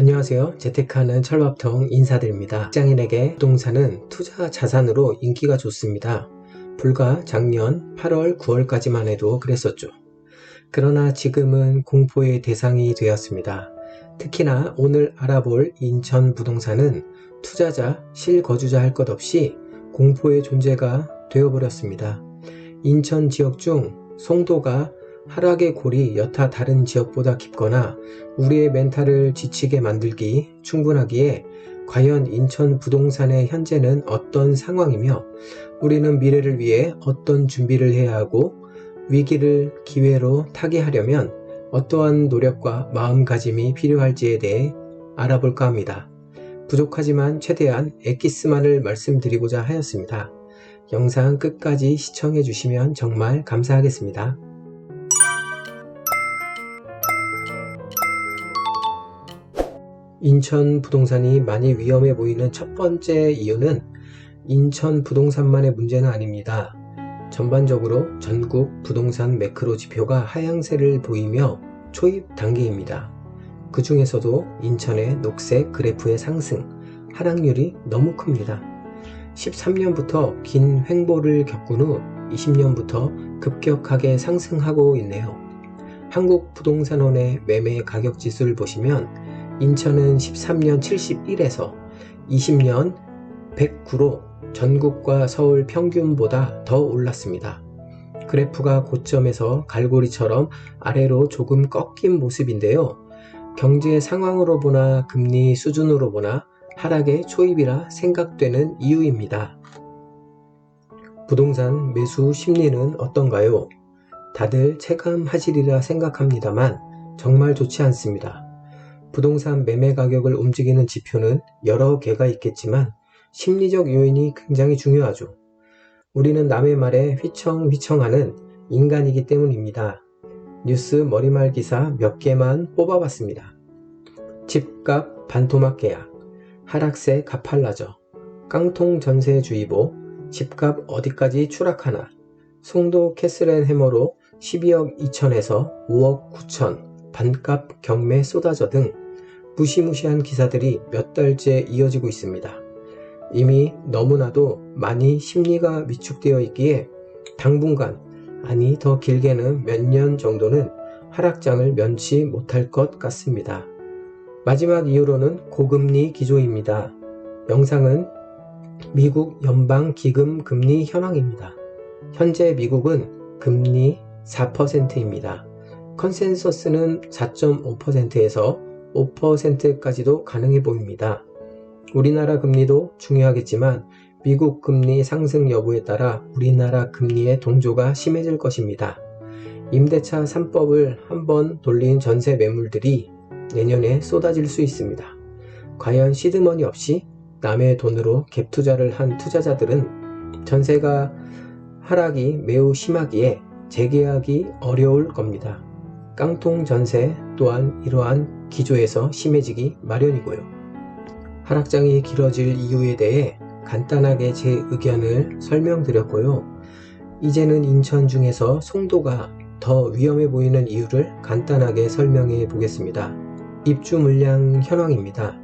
안녕하세요. 재테크하는 철밥통 인사드립니다. 직장인에게 부동산은 투자 자산으로 인기가 좋습니다. 불과 작년 8월, 9월까지만 해도 그랬었죠. 그러나 지금은 공포의 대상이 되었습니다. 특히나 오늘 알아볼 인천 부동산은 투자자, 실거주자 할 것 없이 공포의 존재가 되어버렸습니다. 인천 지역 중 송도가 하락의 골이 여타 다른 지역보다 깊거나 우리의 멘탈을 지치게 만들기 충분하기에 과연 인천 부동산의 현재는 어떤 상황이며 우리는 미래를 위해 어떤 준비를 해야 하고 위기를 기회로 타개하려면 어떠한 노력과 마음가짐이 필요할지에 대해 알아볼까 합니다. 부족하지만 최대한 엑기스만을 말씀드리고자 하였습니다. 영상 끝까지 시청해 주시면 정말 감사하겠습니다. 인천 부동산이 많이 위험해 보이는 첫 번째 이유는 인천 부동산만의 문제는 아닙니다. 전반적으로 전국 부동산 매크로 지표가 하향세를 보이며 초입 단계입니다. 그 중에서도 인천의 녹색 그래프의 상승, 하락률이 너무 큽니다. 13년부터 긴 횡보를 겪은 후 20년부터 급격하게 상승하고 있네요. 한국부동산원의 매매 가격 지수를 보시면 인천은 13년 71에서 20년 109로 전국과 서울 평균보다 더 올랐습니다. 그래프가 고점에서 갈고리처럼 아래로 조금 꺾인 모습인데요. 경제 상황으로 보나 금리 수준으로 보나 하락의 초입이라 생각되는 이유입니다. 부동산 매수 심리는 어떤가요? 다들 체감하시리라 생각합니다만 정말 좋지 않습니다. 부동산 매매 가격을 움직이는 지표는 여러 개가 있겠지만 심리적 요인이 굉장히 중요하죠. 우리는 남의 말에 휘청휘청하는 인간이기 때문입니다. 뉴스 머리말 기사 몇 개만 뽑아봤습니다. 집값 반토막 계약, 하락세 가팔라져, 깡통 전세주의보, 집값 어디까지 추락하나, 송도 캐슬앤해머로 12억 2천에서 5억 9천, 반값 경매 쏟아져 등 무시무시한 기사들이 몇 달째 이어지고 있습니다. 이미 너무나도 많이 심리가 위축되어 있기에 당분간, 아니 더 길게는 몇 년 정도는 하락장을 면치 못할 것 같습니다. 마지막 이유로는 고금리 기조입니다. 영상은 미국 연방기금 금리 현황입니다. 현재 미국은 금리 4%입니다. 컨센서스는 4.5%에서 5%까지도 가능해 보입니다. 우리나라 금리도 중요하겠지만 미국 금리 상승 여부에 따라 우리나라 금리의 동조가 심해질 것입니다. 임대차 3법을 한번 돌린 전세 매물들이 내년에 쏟아질 수 있습니다. 과연 시드머니 없이 남의 돈으로 갭 투자를 한 투자자들은 전세가 하락이 매우 심하기에 재계약이 어려울 겁니다. 깡통 전세 또한 이러한 기조에서 심해지기 마련이고요. 하락장이 길어질 이유에 대해 간단하게 제 의견을 설명드렸고요. 이제는 인천 중에서 송도가 더 위험해 보이는 이유를 간단하게 설명해 보겠습니다. 입주 물량 현황입니다.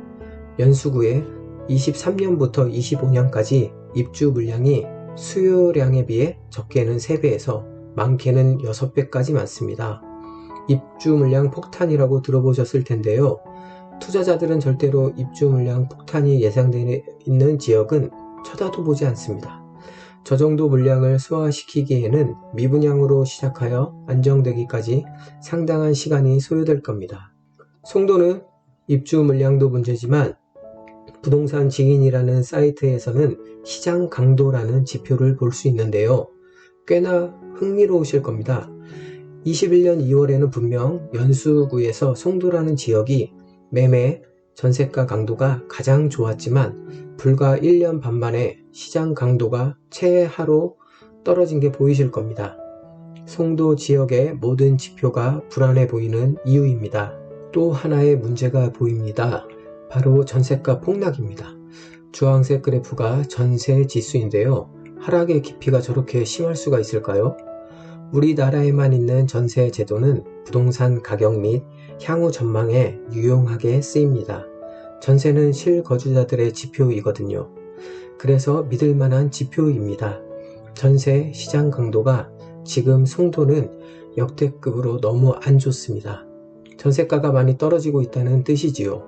연수구에 23년부터 25년까지 입주 물량이 수요량에 비해 적게는 3배에서 많게는 6배까지 많습니다. 입주 물량 폭탄이라고 들어보셨을 텐데요. 투자자들은 절대로 입주 물량 폭탄이 예상되어 있는 지역은 쳐다도 보지 않습니다. 저 정도 물량을 소화시키기에는 미분양으로 시작하여 안정되기까지 상당한 시간이 소요될 겁니다. 송도는 입주 물량도 문제지만 부동산 증인이라는 사이트에서는 시장 강도라는 지표를 볼 수 있는데요. 꽤나 흥미로우실 겁니다. 21년 2월에는 분명 연수구에서 송도라는 지역이 매매 전세가 강도가 가장 좋았지만 불과 1년 반 만에 시장 강도가 최하로 떨어진 게 보이실 겁니다. 송도 지역의 모든 지표가 불안해 보이는 이유입니다. 또 하나의 문제가 보입니다. 바로 전세가 폭락입니다. 주황색 그래프가 전세 지수인데요. 하락의 깊이가 저렇게 심할 수가 있을까요? 우리나라에만 있는 전세 제도는 부동산 가격 및 향후 전망에 유용하게 쓰입니다. 전세는 실거주자들의 지표이거든요. 그래서 믿을 만한 지표입니다. 전세 시장 강도가 지금 송도는 역대급으로 너무 안 좋습니다. 전세가가 많이 떨어지고 있다는 뜻이지요.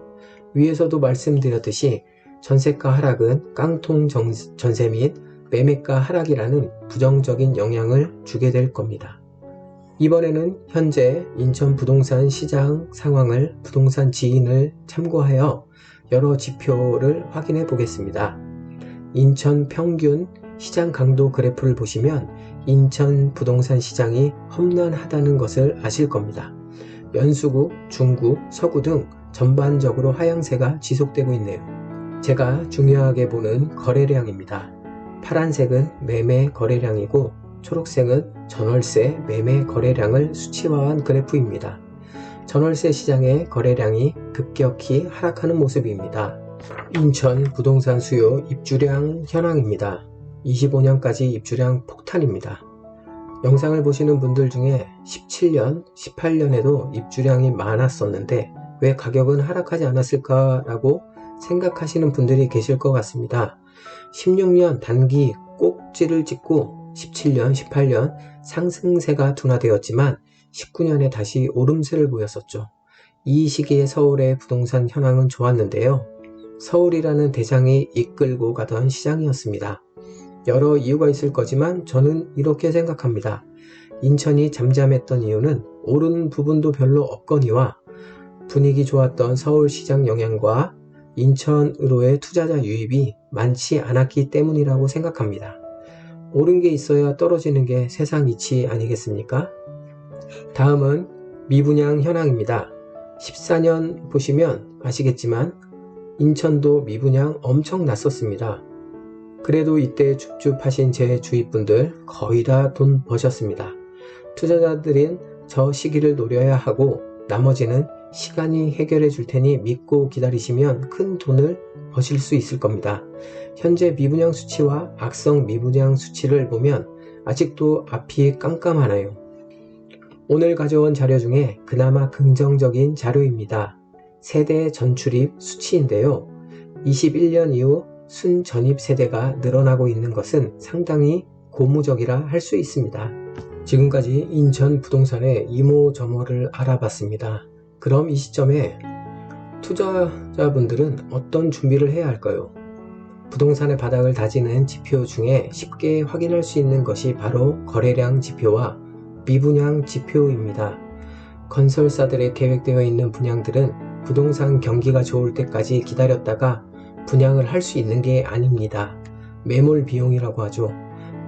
위에서도 말씀드렸듯이 전세가 하락은 깡통 전세 및 매매가 하락이라는 부정적인 영향을 주게 될 겁니다. 이번에는 현재 인천 부동산 시장 상황을 부동산 지인을 참고하여 여러 지표를 확인해 보겠습니다. 인천 평균 시장 강도 그래프를 보시면 인천 부동산 시장이 험난하다는 것을 아실 겁니다. 연수구, 중구, 서구 등 전반적으로 하향세가 지속되고 있네요. 제가 중요하게 보는 거래량입니다. 파란색은 매매 거래량이고 초록색은 전월세 매매 거래량을 수치화한 그래프입니다. 전월세 시장의 거래량이 급격히 하락하는 모습입니다. 인천 부동산 수요 입주량 현황입니다. 25년까지 입주량 폭탄입니다. 영상을 보시는 분들 중에 17년, 18년에도 입주량이 많았었는데 왜 가격은 하락하지 않았을까라고 생각하시는 분들이 계실 것 같습니다. 16년 단기 꼭지를 찍고 17년, 18년 상승세가 둔화되었지만 19년에 다시 오름세를 보였었죠. 이 시기에 서울의 부동산 현황은 좋았는데요. 서울이라는 대장이 이끌고 가던 시장이었습니다. 여러 이유가 있을 거지만 저는 이렇게 생각합니다. 인천이 잠잠했던 이유는 오르는 부분도 별로 없거니와 분위기 좋았던 서울시장 영향과 인천으로의 투자자 유입이 많지 않았기 때문이라고 생각합니다. 오른 게 있어야 떨어지는 게 세상 이치 아니겠습니까? 다음은 미분양 현황입니다. 14년 보시면 아시겠지만 인천도 미분양 엄청 났었습니다. 그래도 이때 줍줍하신 제 주위분들 거의 다 돈 버셨습니다. 투자자들은 저 시기를 노려야 하고 나머지는 시간이 해결해 줄 테니 믿고 기다리시면 큰 돈을 버실 수 있을 겁니다. 현재 미분양 수치와 악성 미분양 수치를 보면 아직도 앞이 깜깜하네요. 오늘 가져온 자료 중에 그나마 긍정적인 자료입니다. 세대 전출입 수치인데요. 21년 이후 순전입 세대가 늘어나고 있는 것은 상당히 고무적이라 할 수 있습니다. 지금까지 인천 부동산의 이모저모를 알아봤습니다. 그럼 이 시점에 투자자분들은 어떤 준비를 해야 할까요? 부동산의 바닥을 다지는 지표 중에 쉽게 확인할 수 있는 것이 바로 거래량 지표와 미분양 지표입니다. 건설사들의 계획되어 있는 분양들은 부동산 경기가 좋을 때까지 기다렸다가 분양을 할 수 있는 게 아닙니다. 매몰 비용이라고 하죠.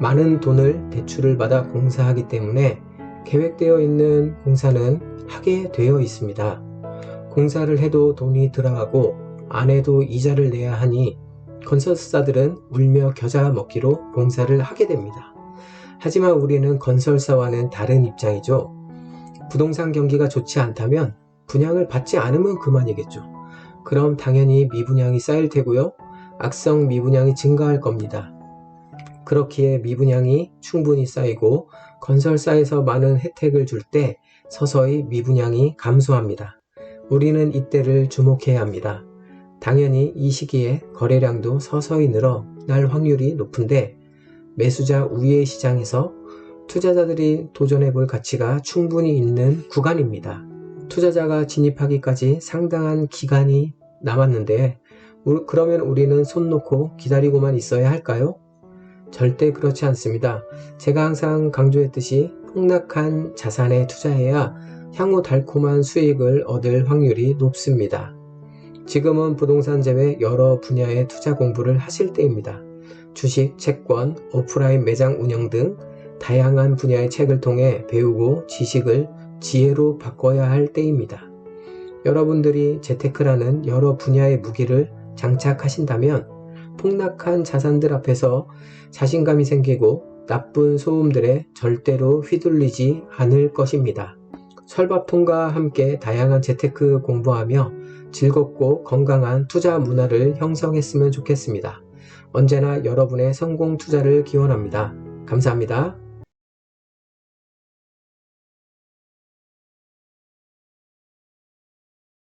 많은 돈을 대출을 받아 공사하기 때문에 계획되어 있는 공사는 하게 되어 있습니다. 공사를 해도 돈이 들어가고 안 해도 이자를 내야 하니 건설사들은 울며 겨자 먹기로 공사를 하게 됩니다. 하지만 우리는 건설사와는 다른 입장이죠. 부동산 경기가 좋지 않다면 분양을 받지 않으면 그만이겠죠. 그럼 당연히 미분양이 쌓일 테고요. 악성 미분양이 증가할 겁니다. 그렇기에 미분양이 충분히 쌓이고 건설사에서 많은 혜택을 줄 때 서서히 미분양이 감소합니다. 우리는 이때를 주목해야 합니다. 당연히 이 시기에 거래량도 서서히 늘어날 확률이 높은데 매수자 우위의 시장에서 투자자들이 도전해 볼 가치가 충분히 있는 구간입니다. 투자자가 진입하기까지 상당한 기간이 남았는데 그러면 우리는 손 놓고 기다리고만 있어야 할까요? 절대 그렇지 않습니다. 제가 항상 강조했듯이 폭락한 자산에 투자해야 향후 달콤한 수익을 얻을 확률이 높습니다. 지금은 부동산 제외 여러 분야의 투자 공부를 하실 때입니다. 주식, 채권, 오프라인 매장 운영 등 다양한 분야의 책을 통해 배우고 지식을 지혜로 바꿔야 할 때입니다. 여러분들이 재테크라는 여러 분야의 무기를 장착하신다면 폭락한 자산들 앞에서 자신감이 생기고 나쁜 소음들에 절대로 휘둘리지 않을 것입니다. 설바풍과 함께 다양한 재테크 공부하며 즐겁고 건강한 투자 문화를 형성했으면 좋겠습니다. 언제나 여러분의 성공 투자를 기원합니다. 감사합니다.